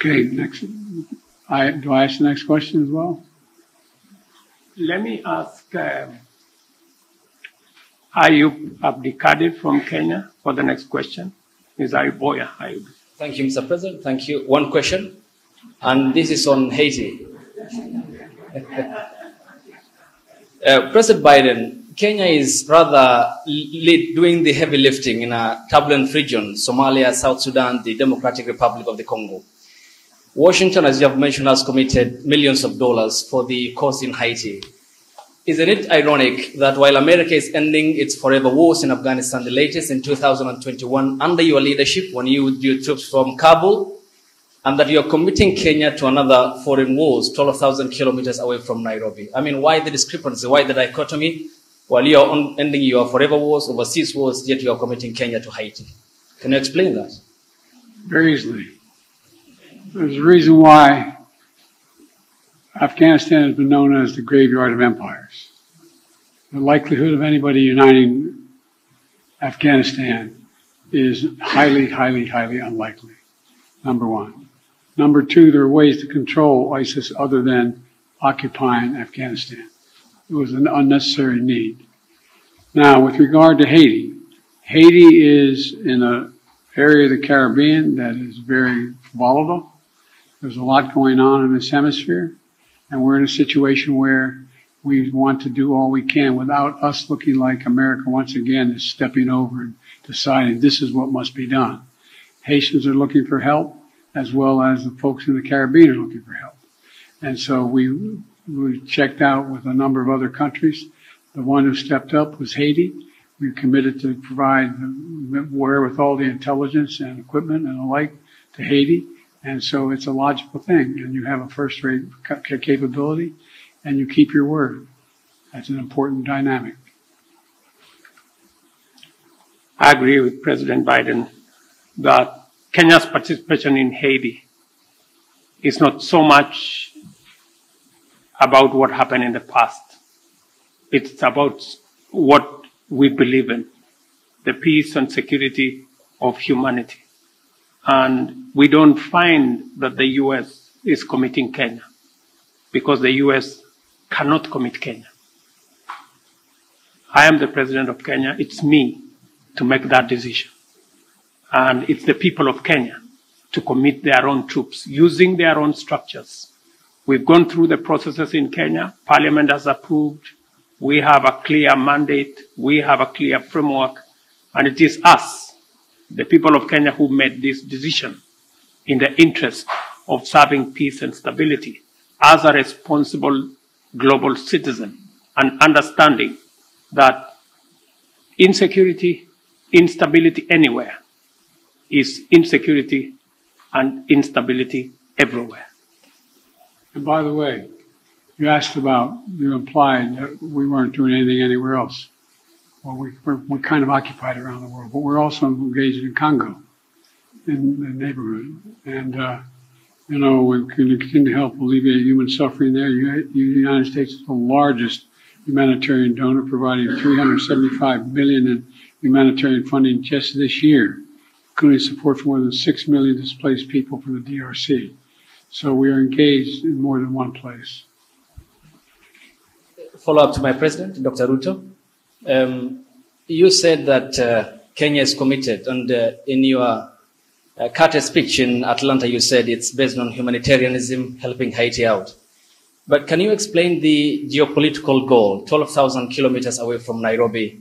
Okay, next. Do I ask the next question as well? Let me ask Ayub Abdikadir from Kenya for the next question. Ms. Ayub. Thank you, Mr. President. Thank you. One question, and this is on Haiti. President Biden, Kenya is rather doing the heavy lifting in a turbulent region, Somalia, South Sudan, the Democratic Republic of the Congo. Washington, as you have mentioned, has committed millions of dollars for the cause in Haiti. Isn't it ironic that while America is ending its forever wars in Afghanistan, the latest in 2021, under your leadership, when you withdrew troops from Kabul, and that you're committing Kenya to another foreign wars 12,000 kilometers away from Nairobi? I mean, why the discrepancy? Why the dichotomy? While you're ending your forever wars, overseas wars, yet you're committing Kenya to Haiti. Can you explain that? Very easily. There's a reason why Afghanistan has been known as the graveyard of empires. The likelihood of anybody uniting Afghanistan is highly, highly, highly unlikely, number one. Number two, there are ways to control ISIS other than occupying Afghanistan. It was an unnecessary need. Now, with regard to Haiti, Haiti is in an area of the Caribbean that is very volatile. There's a lot going on in this hemisphere, and we're in a situation where we want to do all we can without us looking like America once again is stepping over and deciding this is what must be done. Haitians are looking for help, as well as the folks in the Caribbean are looking for help. And so we checked out with a number of other countries. The one who stepped up was Haiti. We committed to provide the wherewithal, the intelligence and equipment and the like to Haiti. And so it's a logical thing. And you have a first-rate capability, and you keep your word. That's an important dynamic. I agree with President Biden that Kenya's participation in Haiti is not so much about what happened in the past. It's about what we believe in, the peace and security of humanity. And we don't find that the U.S. is committing Kenya because the U.S. cannot commit Kenya. I am the president of Kenya. It's me to make that decision. And it's the people of Kenya to commit their own troops using their own structures. We've gone through the processes in Kenya. Parliament has approved. We have a clear mandate. We have a clear framework. And it is us, the people of Kenya, who made this decision in the interest of serving peace and stability as a responsible global citizen and understanding that insecurity, instability anywhere is insecurity and instability everywhere. And by the way, you asked about, you implied that we weren't doing anything anywhere else. Well, we're kind of occupied around the world, but we're also engaged in Congo, in the neighborhood. And, you know, we can continue to help alleviate human suffering there. The United States is the largest humanitarian donor, providing $375 billion in humanitarian funding just this year, including support for more than 6 million displaced people from the DRC. So we are engaged in more than one place. Follow up to my president, Dr. Ruto. You said that Kenya is committed, and in your Carter speech in Atlanta, you said it's based on humanitarianism, helping Haiti out. But can you explain the geopolitical goal, 12,000 kilometers away from Nairobi,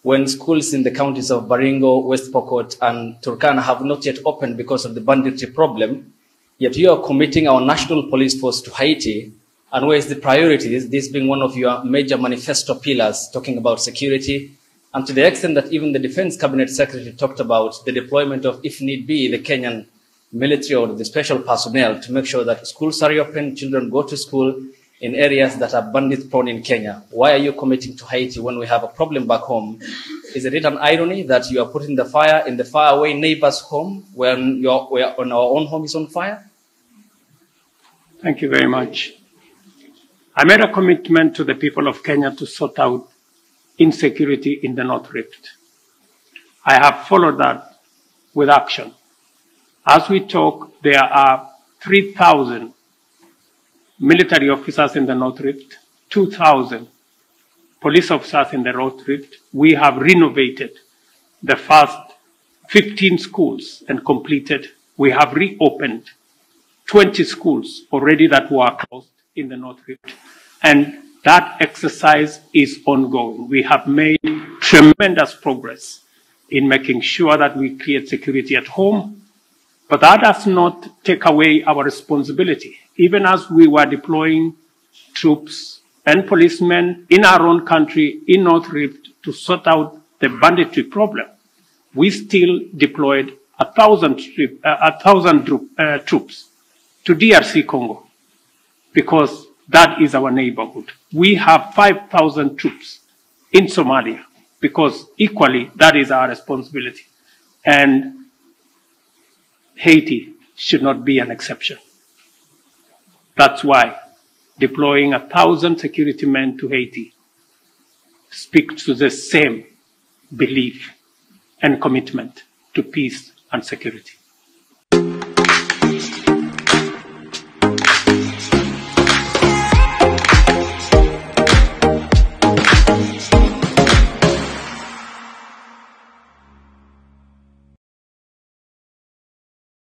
when schools in the counties of Baringo, West Pokot, and Turkana have not yet opened because of the banditry problem, yet you are committing our national police force to Haiti? And where is the priority? This being one of your major manifesto pillars, talking about security, and to the extent that even the Defense Cabinet Secretary talked about the deployment of, if need be, the Kenyan military or the special personnel to make sure that schools are open, children go to school in areas that are bandit-prone in Kenya. Why are you committing to Haiti when we have a problem back home? Is it an irony that you are putting the fire in the faraway neighbor's home when our own home is on fire? Thank you very much. I made a commitment to the people of Kenya to sort out insecurity in the North Rift. I have followed that with action. As we talk, there are 3,000 military officers in the North Rift, 2,000 police officers in the North Rift. We have renovated the first 15 schools and completed. We have reopened 20 schools already that were closed in the North Rift. And that exercise is ongoing. We have made tremendous progress in making sure that we create security at home, but that does not take away our responsibility. Even as we were deploying troops and policemen in our own country, in North Rift, to sort out the banditry problem, we still deployed 1,000 troops to DRC Congo, because that is our neighborhood. We have 5,000 troops in Somalia, because equally that is our responsibility. And Haiti should not be an exception. That's why deploying 1,000 security men to Haiti speaks to the same belief and commitment to peace and security.